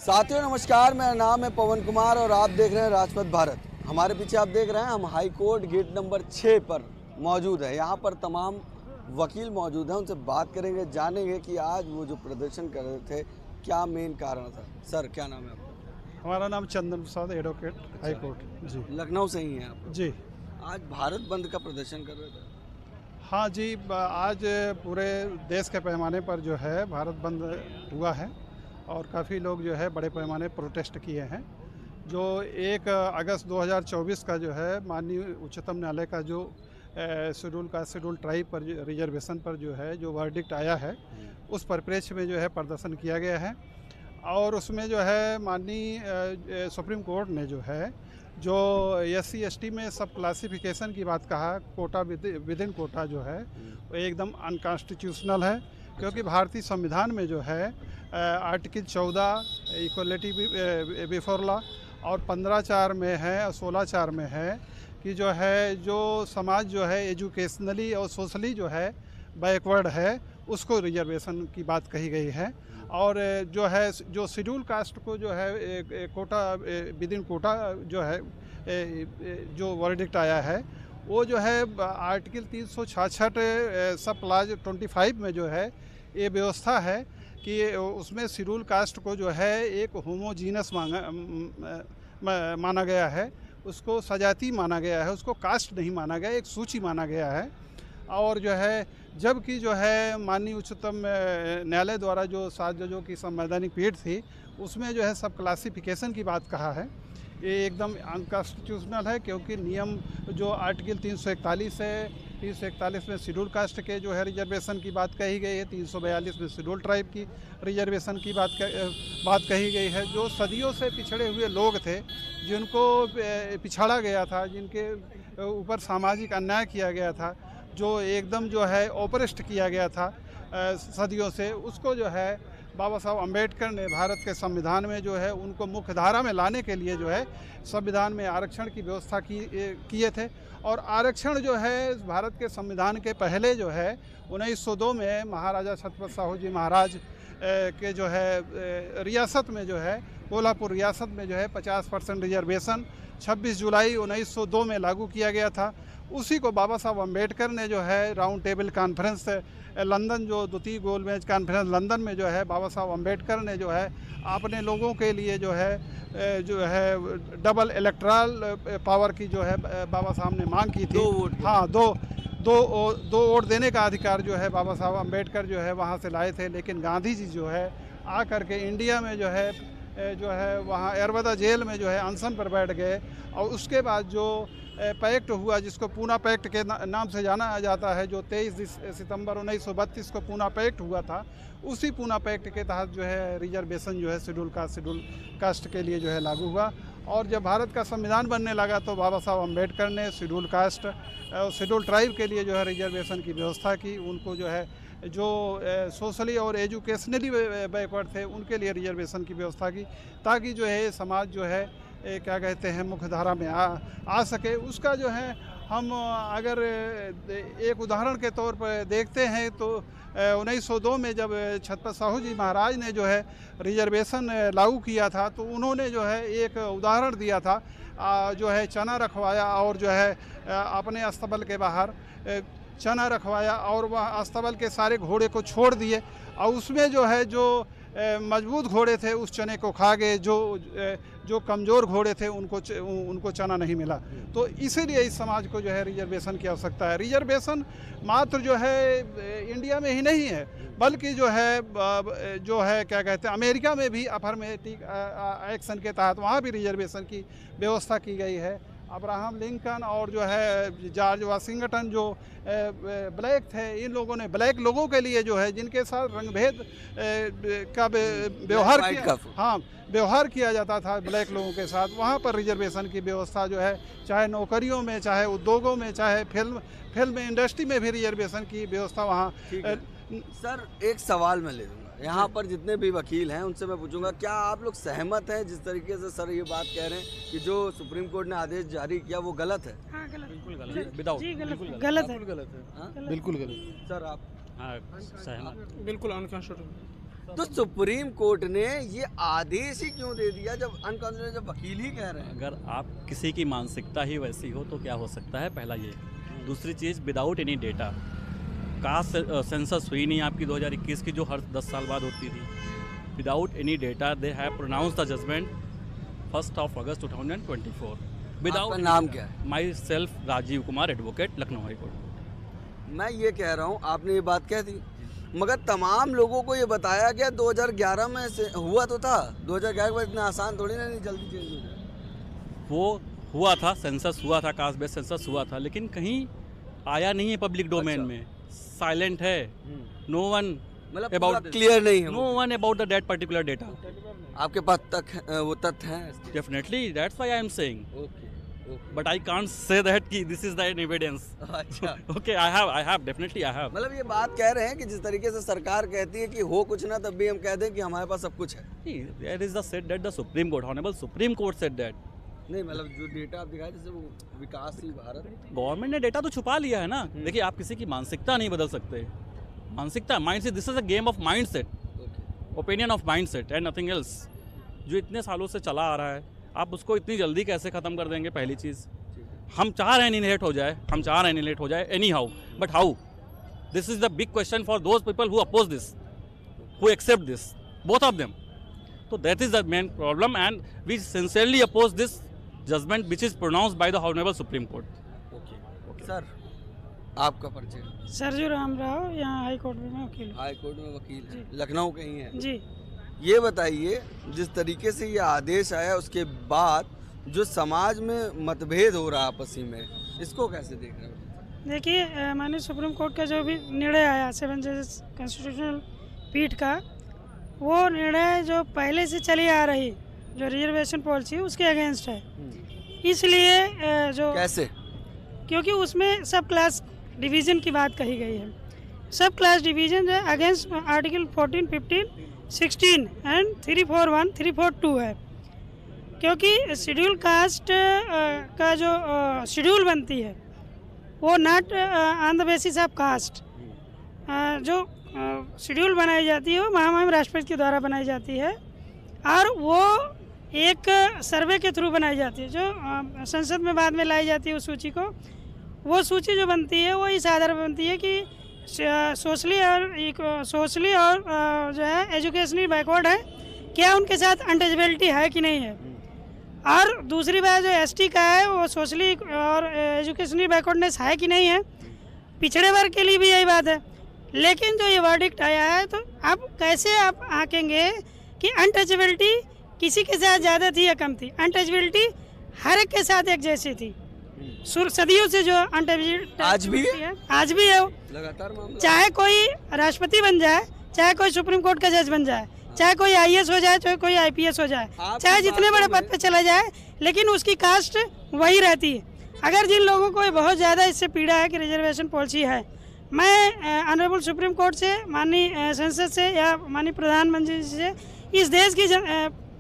साथियों नमस्कार, मेरा नाम है पवन कुमार और आप देख रहे हैं राजपथ भारत। हमारे पीछे आप देख रहे हैं हम हाई कोर्ट गेट नंबर 6 पर मौजूद है। यहाँ पर तमाम वकील मौजूद हैं, उनसे बात करेंगे, जानेंगे कि आज वो जो प्रदर्शन कर रहे थे क्या मेन कारण था। सर क्या नाम है आपका? हमारा नाम चंदन प्रसाद, एडवोकेट, हाई कोर्ट जी। लखनऊ से ही हैं आप? जी आज भारत बंद का प्रदर्शन कर रहे थे? हाँ जी, आज पूरे देश के पैमाने पर जो है भारत बंद हुआ है और काफ़ी लोग जो है बड़े पैमाने प्रोटेस्ट किए हैं। जो 1 अगस्त 2024 का जो है माननीय उच्चतम न्यायालय का जो शेड्यूल ट्राइब पर रिजर्वेशन पर जो है जो वर्डिक्ट आया है, उस परिप्रेक्ष्य में जो है प्रदर्शन किया गया है। और उसमें जो है माननीय सुप्रीम कोर्ट ने जो है जो SC ST में सब क्लासिफिकेशन की बात कहा, कोटा विद इन कोटा जो है वो एकदम अनकॉन्स्टिट्यूशनल है, क्योंकि भारतीय संविधान में जो है आर्टिकल 14 इक्वलिटी बिफोर लॉ और 15(4) में है और 16(4) में है कि जो है जो समाज जो है एजुकेशनली और सोशली जो है बैकवर्ड है उसको रिजर्वेशन की बात कही गई है। और जो है जो शेड्यूल कास्ट को जो है कोटा विद इन कोटा जो है जो वर्डिक्ट आया है वो जो है आर्टिकल 366 सब क्लॉज 25 में जो है ये व्यवस्था है कि उसमें शेड्यूल कास्ट को जो है एक होमोजीनस माना गया है, उसको सजाती माना गया है, उसको कास्ट नहीं माना गया, एक सूची माना गया है। और जो है जबकि जो है माननीय उच्चतम न्यायालय द्वारा जो 7 जजों की संवैधानिक पीठ थी उसमें जो है सब क्लासिफिकेशन की बात कहा है, ये एकदम अनकॉन्स्टिट्यूशनल है, क्योंकि नियम जो आर्टिकल 341 है, 341 में शेड्यूल कास्ट के जो है रिजर्वेशन की बात कही गई है, 342 में शेड्यूल ट्राइब की रिजर्वेशन की बात कही गई है। जो सदियों से पिछड़े हुए लोग थे, जिनको पिछाड़ा गया था, जिनके ऊपर सामाजिक अन्याय किया गया था, जो एकदम जो है ऑपरेस्ट किया गया था सदियों से, उसको जो है बाबा साहब अम्बेडकर ने भारत के संविधान में जो है उनको मुख्य धारा में लाने के लिए जो है संविधान में आरक्षण की व्यवस्था किए थे। और आरक्षण जो है भारत के संविधान के पहले जो है 1902 में महाराजा छत्रपति साहू जी महाराज के जो है रियासत में जो है कोल्हापुर रियासत में जो है 50% रिजर्वेशन 26 जुलाई 1902 में लागू किया गया था। उसी को बाबा साहब अम्बेडकर ने जो है राउंड टेबल कॉन्फ्रेंस लंदन, जो द्वितीय गोलमेज कॉन्फ्रेंस लंदन में जो है बाबा साहब अम्बेडकर ने जो है अपने लोगों के लिए जो है डबल इलेक्टोरल पावर की जो है बाबा साहब ने मांग की थी। 2 वोट, हाँ, दो वोट देने का अधिकार जो है बाबा साहब अम्बेडकर जो है वहाँ से लाए थे। लेकिन गांधी जी जो है आकर के इंडिया में जो है वहाँ एरवदा जेल में जो है अनशन पर बैठ गए। और उसके बाद जो पैक्ट हुआ, जिसको पूना पैक्ट के नाम से जाना जाता है, जो 23 सितंबर 1932 को पूना पैक्ट हुआ था, उसी पूना पैक्ट के तहत जो है रिजर्वेशन जो है शेड्यूल कास्ट के लिए जो है लागू हुआ। और जब भारत का संविधान बनने लगा तो बाबा साहब अम्बेडकर ने शेड्यूल कास्ट और शेड्यूल ट्राइब के लिए जो है रिजर्वेशन की व्यवस्था की। उनको जो है जो सोशली और एजुकेशनली बैकवर्ड थे उनके लिए रिजर्वेशन की व्यवस्था की, ताकि जो है समाज जो है क्या कहते हैं मुख्य धारा में आ सके। उसका जो है हम अगर एक उदाहरण के तौर पर देखते हैं तो 1902 में जब छत्रपति साहू जी महाराज ने जो है रिजर्वेशन लागू किया था तो उन्होंने जो है एक उदाहरण दिया था, जो है चना रखवाया और जो है अपने अस्तबल के बाहर चना रखवाया और वह अस्तबल के सारे घोड़े को छोड़ दिए और उसमें जो है जो मजबूत घोड़े थे उस चने को खा गए, जो कमज़ोर घोड़े थे उनको चना नहीं मिला। तो इसीलिए इस समाज को जो है रिजर्वेशन की आवश्यकता है। रिजर्वेशन मात्र जो है इंडिया में ही नहीं है, बल्कि जो है क्या कहते हैं अमेरिका में भी अफर्मेटिव एक्शन के तहत वहाँ भी रिजर्वेशन की व्यवस्था की गई है। अब्राहम लिंकन और जो है जॉर्ज वाशिंगटन जो ब्लैक थे, इन लोगों ने ब्लैक लोगों के लिए जो है जिनके साथ रंगभेद का व्यवहार किया जाता था ब्लैक लोगों के साथ, वहाँ पर रिजर्वेशन की व्यवस्था जो है चाहे नौकरियों में, चाहे उद्योगों में, चाहे फिल्म इंडस्ट्री में भी रिजर्वेशन की व्यवस्था वहाँ। सर एक सवाल मैं ले लूँगा, यहाँ पर जितने भी वकील हैं उनसे मैं पूछूंगा, क्या आप लोग सहमत हैं जिस तरीके से सर ये बात कह रहे हैं कि जो सुप्रीम कोर्ट ने आदेश जारी किया वो गलत है? हाँ, गलत, बिल्कुल गलत है, गलत है। बिल्कुल गलत है। बिल्कुल गलत। सर आप? हाँ, सहमत। बिल्कुल अनकॉन्स्टिट्यूशनल। तो सुप्रीम कोर्ट ने ये आदेश ही क्यों दे दिया जब अनकॉन्स्टिट्यूशनल, जब वकील ही कह रहे हैं? अगर आप किसी की मानसिकता ही वैसी हो तो क्या हो सकता है, पहला ये। दूसरी चीज़, without any data, caste census हुई नहीं आपकी 2021 की जो हर 10 साल बाद होती थी। Without any data they have pronounce the judgement 1 August 2024। आपका नाम क्या है? Myself Rajeev Kumar, advocate, Lucknow high court. मैं ये कह रहा हूँ, आपने ये बात कह दी, मगर तमाम लोगों को ये बताया गया 2011 में से हुआ तो था। 2011 के बाद इतना आसान थोड़ी ना, नहीं जल्दी चेंज हो जाए। वो हुआ था, सेंसस हुआ था, कास्ट बेस्ड सेंसस हुआ था, लेकिन कहीं आया नहीं है पब्लिक डोमेन अच्छा। में, साइलेंट है। नो वन मतलब अबाउट क्लियर नहीं है no one about the date particular data. आपके पास तक वो तथ्य हैं? Definitely, that's why I am saying, okay okay. But I can't say that कि दिस इज द एविडेंस। अच्छा, okay, I have definitely I have. मतलब ये बात कह रहे हैं कि जिस तरीके से सरकार कहती है कि हो कुछ ना, तब भी हम कह दें कि हमारे पास सब कुछ है। There is the said that the supreme court, honourable supreme court said that. नहीं, मतलब जो डेटा आप दिखाए, जैसे वो विकासशील भारत, गवर्नमेंट ने डेटा तो छुपा लिया है ना। देखिए, आप किसी की मानसिकता नहीं बदल सकते। मानसिकता, mind set, this is a game of mind set, opinion of mind set and nothing else. जो इतने सालों से चला आ रहा है, आप उसको इतनी जल्दी कैसे ख़त्म कर देंगे? पहली चीज़, हम चाह रहे हैं एनिहिलेट हो जाए, हम चाह रहे हैं एनिहिलेट हो जाए anyhow, but how? This is the big question for those people who oppose this, who accept this, both of them. तो that is the main problem and we sincerely oppose this judgement which is pronounced by the honourable supreme Court. Okay sir, आपका परिचय? सरजू राम राव, यहाँ high court में मैं वकील हूँ। High court में वकील हैं, लखनऊ के ही हैं जी। ये बताइए, जिस तरीके से ये आदेश आया उसके बाद जो समाज में मतभेद हो रहा है आपसी में, इसको कैसे देख रहे हो? देखिए, माननीय सुप्रीम कोर्ट का जो भी निर्णय आया 7 जजेस कॉन्स्टिट्यूशनल पीठ का, वो निर्णय जो पहले से चली आ रही जो रिजर्वेशन पॉलिसी उसके अगेंस्ट है। इसलिए जो कैसे? क्योंकि उसमें सब क्लास डिवीज़न की बात कही गई है। सब क्लास डिवीज़न जो अगेंस्ट आर्टिकल 14, 15, 16 एंड 341, 342 है। क्योंकि शेड्यूल कास्ट का जो शेड्यूल बनती है वो not on the basis of caste. जो शेड्यूल बनाई जाती है वो महामहिम राष्ट्रपति के द्वारा बनाई जाती है, और वो एक सर्वे के थ्रू बनाई जाती है, जो संसद में बाद में लाई जाती है उस सूची को। वो सूची जो बनती है वो इस आधार पर बनती है कि सोशली और जो है एजुकेशनली बैकवर्ड है, क्या उनके साथ अनटचेबिलिटी है कि नहीं है। और दूसरी बात जो एसटी का है, वो सोशली और एजुकेशनली बैकवर्डनेस है कि नहीं है। पिछड़े वर्ग के लिए भी यही बात है। लेकिन जो ये वर्डिक्ट आया है, तो अब कैसे आप आंकेंगे कि अनटचेबिलिटी किसी के साथ ज़्यादा थी या कम थी? अनटचेबिलिटी हर एक के साथ एक जैसी थी। सदियों से जो अनटचेबिलिटी आज भी है, आज भी है। लगातार मामला, चाहे कोई राष्ट्रपति बन जाए, चाहे कोई सुप्रीम कोर्ट का जज बन जाए, चाहे कोई आईएएस हो जाए, चाहे कोई आईपीएस हो जाए, चाहे जितने बड़े पद पे चला जाए, लेकिन उसकी कास्ट वही रहती है। अगर जिन लोगों को बहुत ज़्यादा इससे पीड़ा है कि रिजर्वेशन पॉलिसी है, मैं ऑनरेबल सुप्रीम कोर्ट से, माननीय संसद से या माननीय प्रधानमंत्री से, इस देश की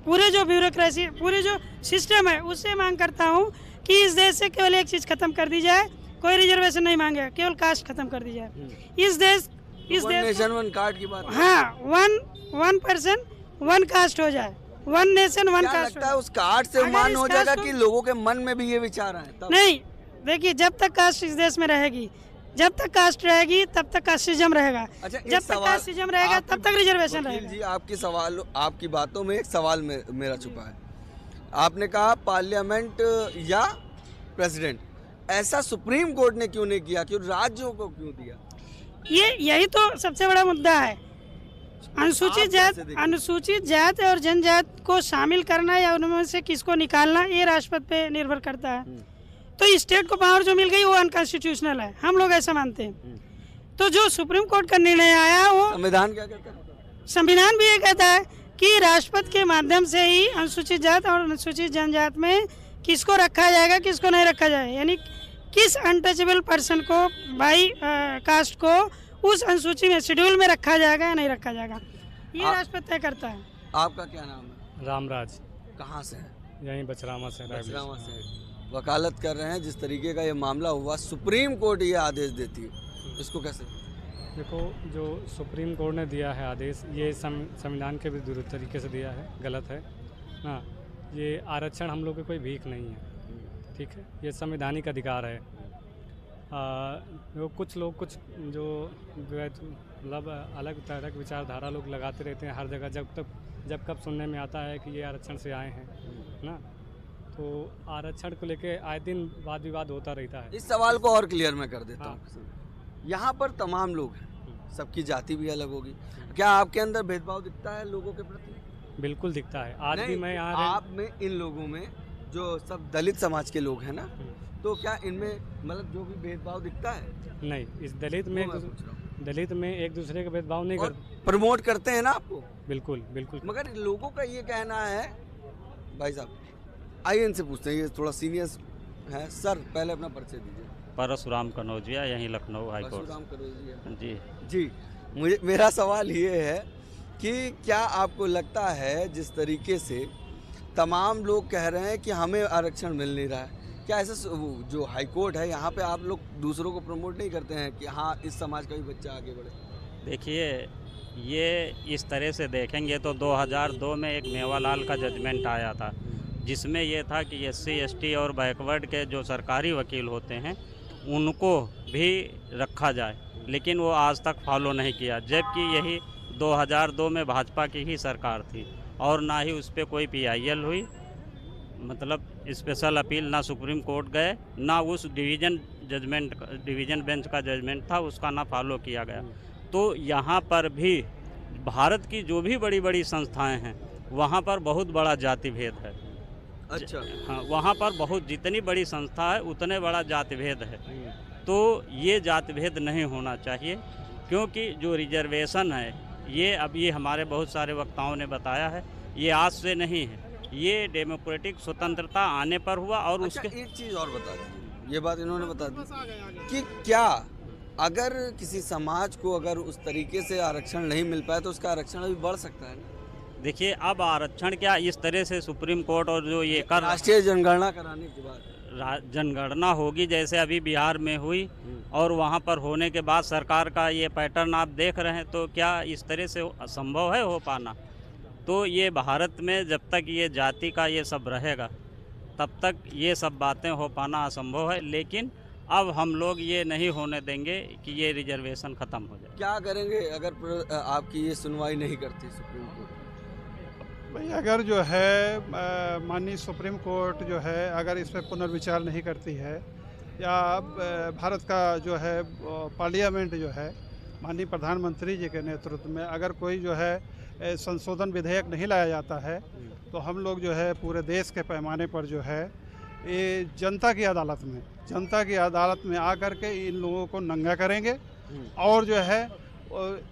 पूरे जो ब्यूरोक्रेसी, पूरे जो सिस्टम है, उससे मांग करता हूँ कि इस देश से केवल एक चीज़ खत्म कर दी जाए। कोई रिजर्वेशन नहीं मांगे, केवल कास्ट खत्म कर दी जाए। इस देश नेशन वन कार्ड की बात, हाँ, वन पर्सन वन कास्ट हो जाए, वन नेशन वन कास्ट। लगता है उस कार्ड से मान हो जाएगा कि लोगों के मन में भी ये विचार है? नहीं, देखिए, जब तक कास्ट इस देश में रहेगी, जब तक कास्ट रहेगी तब तक कास्टिज्म रहेगा। अच्छा, जब तक कास्टिज्म रहेगा तब तक रिजर्वेशन रहेगा। जी, आपकी बातों में एक सवाल मेरा छुपा है। आपने कहा पार्लियामेंट या प्रेसिडेंट, ऐसा सुप्रीम कोर्ट ने क्यों नहीं किया, क्यों राज्यों को क्यों दिया? यही तो सबसे बड़ा मुद्दा है। अनुसूचित जात और जनजात को शामिल करना या उनमें से किसको निकालना, ये राष्ट्रपति पे निर्भर करता है। तो स्टेट को पावर जो मिल गई वो अनकॉन्स्टिट्यूशनल है, हम लोग ऐसा मानते हैं। तो जो सुप्रीम कोर्ट का निर्णय आया, वो संविधान क्या कहता है? संविधान भी ये कहता है कि राष्ट्रपति के माध्यम से ही अनुसूचित जात और अनुसूचित जनजात में किसको रखा जाएगा, किसको नहीं रखा जाएगा, यानी किस अनटचेबल पर्सन को, बाई कास्ट को उस अनुसूची में, शेड्यूल में रखा जाएगा या नहीं रखा जाएगा, ये राष्ट्रपति तय करता है। आपका क्या नाम है? रामराज। कहाँ से है? यहीं बचरामा से। बचरामा से वकालत कर रहे हैं। जिस तरीके का ये मामला हुआ, सुप्रीम कोर्ट ये आदेश देती है, इसको कैसे? देखो, जो सुप्रीम कोर्ट ने दिया है आदेश, ये संविधान के विरुद्ध तरीके से दिया है, गलत है ना। ये आरक्षण हम लोग की कोई भीख नहीं है, ठीक है, ये संवैधानिक अधिकार है। जो कुछ लोग जो मतलब अलग तरह की विचारधारा लोग लगाते रहते हैं हर जगह, जब कब सुनने में आता है कि ये आरक्षण से आए हैं ना, तो आरक्षण को लेके आए दिन वाद विवाद होता रहता है। इस सवाल को और क्लियर मैं कर देता हूँ। यहाँ पर तमाम लोग हैं, सबकी जाति भी अलग होगी, क्या आपके अंदर भेदभाव दिखता है लोगों के प्रति? बिल्कुल दिखता है। आज भी मैं यहाँ आप में, इन लोगों में जो सब दलित समाज के लोग हैं ना, तो क्या इनमें मतलब जो भी भेदभाव दिखता है? नहीं, इस दलित में एक दूसरे का भेदभाव नहीं करते, प्रमोट करते हैं ना आपको। बिल्कुल बिल्कुल। मगर लोगों का ये कहना है, भाई साहब आइए इनसे पूछते हैं, ये थोड़ा सीनियर है। सर पहले अपना परिचय दीजिए। परशुराम कनौजिया, यहीं लखनऊ हाई कोर्ट। परशुराम कनौजिया जी जी। मेरा सवाल ये है कि क्या आपको लगता है जिस तरीके से तमाम लोग कह रहे हैं कि हमें आरक्षण मिल नहीं रहा है, क्या ऐसा जो हाई कोर्ट है यहाँ पे आप लोग दूसरों को प्रमोट नहीं करते हैं कि हाँ इस समाज का भी बच्चा आगे बढ़े? देखिए, ये इस तरह से देखेंगे तो 2002 में एक मेवालाल का जजमेंट आया था, जिसमें ये था कि SC ST और बैकवर्ड के जो सरकारी वकील होते हैं उनको भी रखा जाए, लेकिन वो आज तक फॉलो नहीं किया, जबकि यही 2002 में भाजपा की ही सरकार थी और ना ही उस पर कोई PIL हुई, मतलब स्पेशल अपील, ना सुप्रीम कोर्ट गए, ना उस डिवीज़न बेंच का जजमेंट था उसका ना फॉलो किया गया। तो यहाँ पर भी भारत की जो भी बड़ी बड़ी संस्थाएं हैं वहाँ पर बहुत बड़ा जाति भेद है। अच्छा। हाँ, वहाँ पर बहुत जितनी बड़ी संस्था है उतने बड़ा जाति भेद है। तो ये जाति भेद नहीं होना चाहिए, क्योंकि जो रिजर्वेशन है ये अभी हमारे बहुत सारे वक्ताओं ने बताया है, ये आज से नहीं है, ये डेमोक्रेटिक स्वतंत्रता आने पर हुआ। और अच्छा, उसके एक चीज़ और बता दीजिए, ये बात इन्होंने बता दी कि क्या अगर किसी समाज को अगर उस तरीके से आरक्षण नहीं मिल पाए तो उसका आरक्षण अभी बढ़ सकता है ना? देखिए, अब आरक्षण क्या, इस तरह से सुप्रीम कोर्ट और जो ये राष्ट्रीय जनगणना कराने के बाद जनगणना होगी, जैसे अभी बिहार में हुई और वहाँ पर होने के बाद सरकार का ये पैटर्न आप देख रहे हैं, तो क्या इस तरह से असंभव है हो पाना? तो ये भारत में जब तक ये जाति का ये सब रहेगा तब तक ये सब बातें हो पाना असंभव है। लेकिन अब हम लोग ये नहीं होने देंगे कि ये रिजर्वेशन ख़त्म हो जाए। क्या करेंगे अगर आपकी ये सुनवाई नहीं करती सुप्रीम कोर्ट? भाई, अगर जो है माननीय सुप्रीम कोर्ट जो है अगर इस पर पुनर्विचार नहीं करती है, या भारत का जो है पार्लियामेंट जो है माननीय प्रधानमंत्री जी के नेतृत्व में अगर कोई जो है संशोधन विधेयक नहीं लाया जाता है, तो हम लोग जो है पूरे देश के पैमाने पर जो है ये जनता की अदालत में आकर के इन लोगों को नंगा करेंगे। और जो है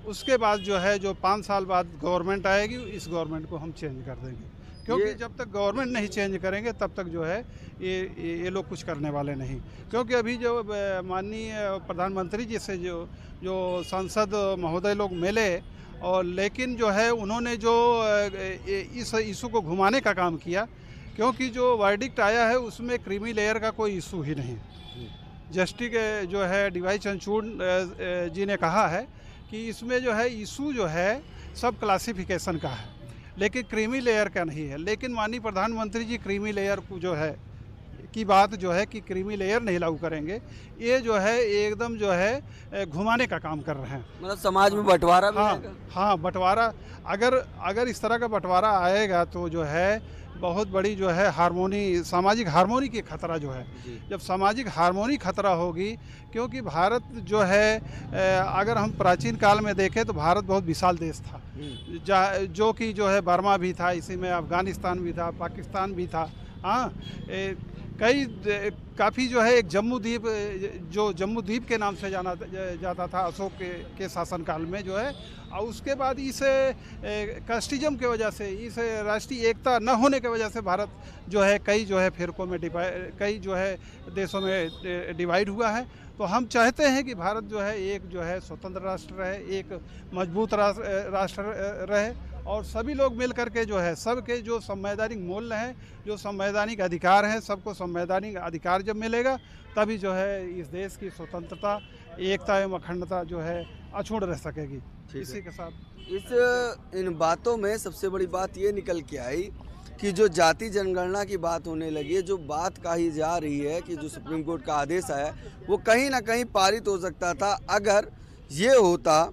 उसके बाद जो है जो 5 साल बाद गवर्नमेंट आएगी, इस गवर्नमेंट को हम चेंज कर देंगे, क्योंकि जब तक गवर्नमेंट नहीं चेंज करेंगे तब तक जो है ये लोग कुछ करने वाले नहीं। क्योंकि अभी जो माननीय प्रधानमंत्री जी से जो सांसद महोदय लोग मिले, और लेकिन जो है उन्होंने जो इस इशू को घुमाने का काम किया, क्योंकि जो वर्डिक्ट आया है उसमें क्रीमी लेयर का कोई इशू ही नहीं। जस्टिस जो है DY चंद्रचूड़ जी ने कहा है कि इसमें जो है इशू जो है सब क्लासिफिकेशन का है, लेकिन क्रीमी लेयर का नहीं है। लेकिन माननीय प्रधानमंत्री जी क्रीमी लेयर को जो है की बात जो है कि क्रीमी लेयर नहीं लागू करेंगे, ये जो है एकदम जो है घुमाने का काम कर रहे हैं। मतलब समाज में बंटवारा भी आएगा? हाँ, बंटवारा अगर इस तरह का बंटवारा आएगा तो जो है बहुत बड़ी जो है सामाजिक हार्मोनी की खतरा जो है, जब सामाजिक हार्मोनी खतरा होगी, क्योंकि भारत जो है अगर हम प्राचीन काल में देखें तो भारत बहुत विशाल देश था, जो कि जो है बर्मा भी था, इसी में अफ़गानिस्तान भी था, पाकिस्तान भी था। हाँ, काफ़ी जो है एक जम्मू द्वीप के नाम से जाना जाता था अशोक के शासनकाल में जो है। और उसके बाद इस कास्टिज्म के वजह से, इस राष्ट्रीय एकता न होने की वजह से भारत जो है कई जो है फिरकों में कई जो है देशों में डिवाइड हुआ है। तो हम चाहते हैं कि भारत जो है एक जो है स्वतंत्र राष्ट्र रहे, एक मजबूत राष्ट्र रहे, और सभी लोग मिल करके जो है सबके जो संवैधानिक मूल्य हैं, जो संवैधानिक अधिकार हैं, सबको संवैधानिक अधिकार जब मिलेगा तभी जो है इस देश की स्वतंत्रता एकता एवं अखंडता जो है अछूट रह सकेगी। है। इसी के साथ इन बातों में सबसे बड़ी बात ये निकल के आई कि जो जाति जनगणना की बात होने लगी है, जो बात कही जा रही है कि जो सुप्रीम कोर्ट का आदेश आया वो कहीं ना कहीं पारित हो सकता था अगर ये होता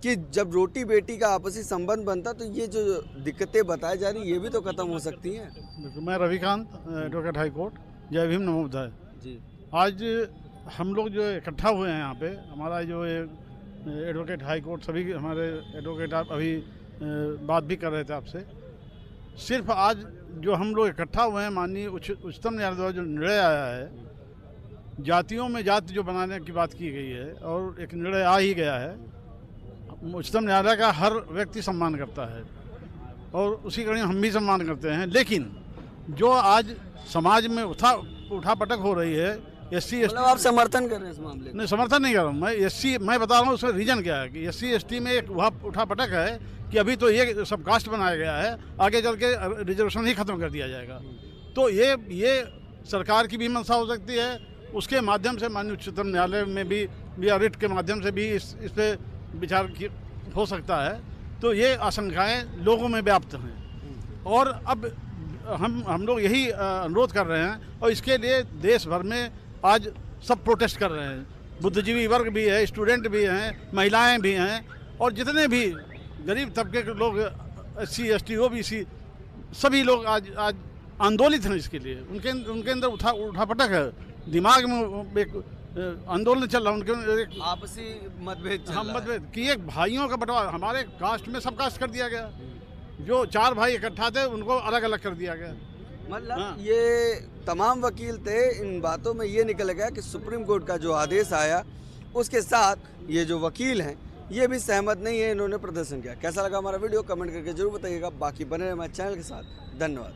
कि जब रोटी बेटी का आपसी संबंध बनता तो ये जो दिक्कतें बताई जा रही ये भी तो खत्म हो सकती हैं। बिल्कुल। मैं रविकांत, एडवोकेट हाई कोर्ट, जय भीम नमो बुद्धाय। जी आज हम लोग जो इकट्ठा हुए हैं यहाँ पे, हमारा जो एडवोकेट हाई कोर्ट, सभी हमारे एडवोकेट आप अभी बात भी कर रहे थे आपसे, सिर्फ आज जो हम लोग इकट्ठा हुए हैं, माननीय उच्चतम न्यायालय द्वारा जो निर्णय आया है, जातियों में जाति जो बनाने की बात की गई है और एक निर्णय आ ही गया है, उच्चतम न्यायालय का हर व्यक्ति सम्मान करता है और उसी कड़ी हम भी सम्मान करते हैं। लेकिन जो आज समाज में उठापटक हो रही है, SC ST, आप समर्थन कर रहे हैं इस मामले में? नहीं, समर्थन नहीं कर रहा हूँ मैं बता रहा हूँ उसका रीजन क्या है कि SC ST में एक उठापटक है कि अभी तो ये सब कास्ट बनाया गया है, आगे चल के रिजर्वेशन ही खत्म कर दिया जाएगा। तो ये सरकार की भी मंशा हो सकती है, उसके माध्यम से माननीय उच्चतम न्यायालय में भी रिट के माध्यम से भी इस पे विचार हो सकता है। तो ये आशंकाएं लोगों में व्याप्त हैं और अब हम लोग यही अनुरोध कर रहे हैं और इसके लिए देश भर में आज सब प्रोटेस्ट कर रहे हैं। बुद्धिजीवी वर्ग भी है, स्टूडेंट भी हैं, महिलाएं भी हैं और जितने भी गरीब तबके के लोग, SC ST OBC, सभी लोग आज आंदोलित हैं इसके लिए। उनके अंदर उठापटक है, दिमाग में एक आंदोलन चल रहा है, उनके आपसी मतभेद मतभेद कि एक भाइयों का बंटवारा, हमारे कास्ट में सब कास्ट कर दिया गया, जो 4 भाई इकट्ठा थे उनको अलग अलग कर दिया गया। मतलब ये तमाम वकील थे, इन बातों में ये निकल गया कि सुप्रीम कोर्ट का जो आदेश आया उसके साथ ये जो वकील हैं ये भी सहमत नहीं है, इन्होंने प्रदर्शन किया। कैसा लगा हमारा वीडियो कमेंट करके जरूर बताइएगा। बाकी बने रहे हमारे चैनल के साथ। धन्यवाद।